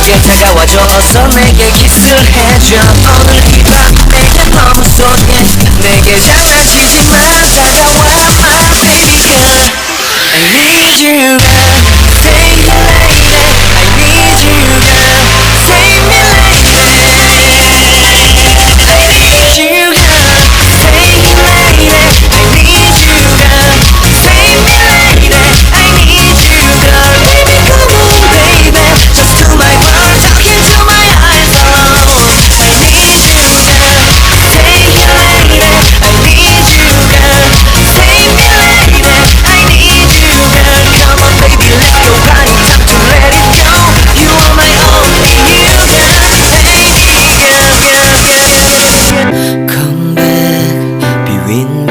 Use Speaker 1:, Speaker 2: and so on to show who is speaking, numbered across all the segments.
Speaker 1: 내게 다가와줘서 내게 키스를 해줘. 오늘 이 밤 내게 너무 소중해. 내게 장난치지 마. 다가와 my baby girl. I need you girl. Save me lady. I need you girl. Save me lady. I need you girl. Save me lady. I need you girl. Save me lady. I need you girl. Baby come on baby. Just to my world, talking to my eyes alone. I need you girl. Save me lady. I need you girl. Save me lady. I need you girl. Come on baby, let's go party. Time to let it go. You are my only you girl. Baby girl, girl, girl. Come back, be with me.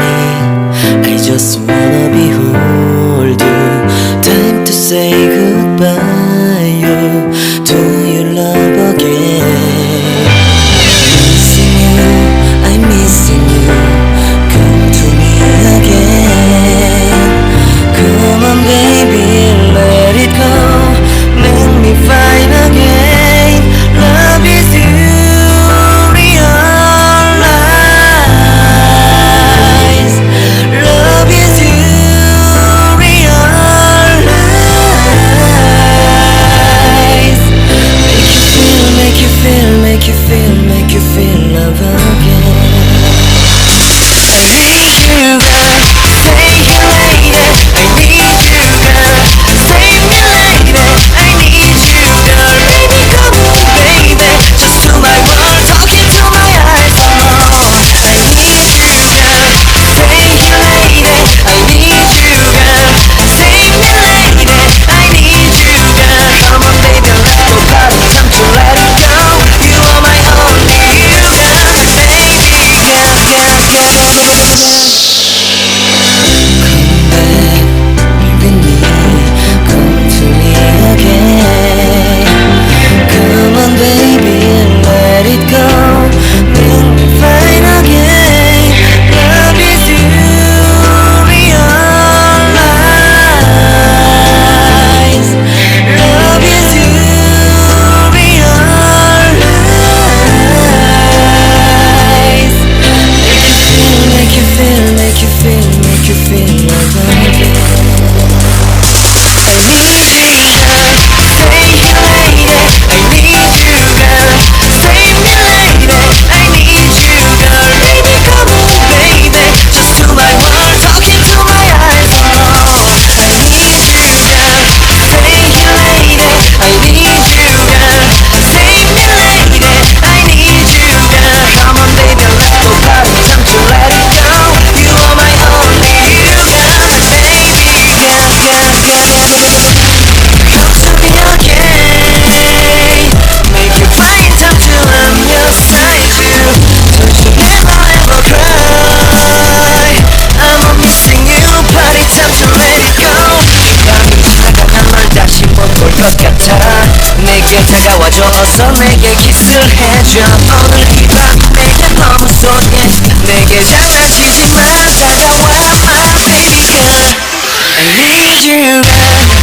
Speaker 1: I just wanna behold you. Time to say goodbye. You to your love again. Missing you, I'm missing you. Come to me again. Come on baby, let it go. Make me fine again. Love is you, realize. Love is you, realize. Make you feel, make you feel, make you feel love again. I need you girl, save me lady. I need you girl, save me lady. I need you girl, baby come on baby. Just to my world, talking to my eyes alone. I need you girl, save me lady. I need you girl, save me lady. I need you girl. Come on baby, let's go party. Time to let it go. You are my only you girl, baby girl, girl, girl. Come back, be with me. Come to me again. Come on baby, let it go. Make me fine again. Love is you, realize. Love is you, realize. Make you feel, make you feel, make you feel, make you feel love again. I need you girl, save me lady. I need you girl, save me lady. I need you girl, baby come on baby. Just to my world, talking to my eyes alone. I need you girl, save me lady. I need you girl, save me lady. I need you girl. Come on baby, let's go party. Time to let it go. You are my only you girl, baby girl, girl, girl. Come to me again. Make you find time to I'm your side too. Don't you never ever cry. I'm a missing you. Party time to let it go. 이 밤이 지나가면 널 다시 못 볼 것 같아. 내게 다가와줘서 내게 키스를 해줘. 오늘 이 밤 내게 너무 소중해. 내게 장난치지 마. 다가와 my baby girl. I need you girl.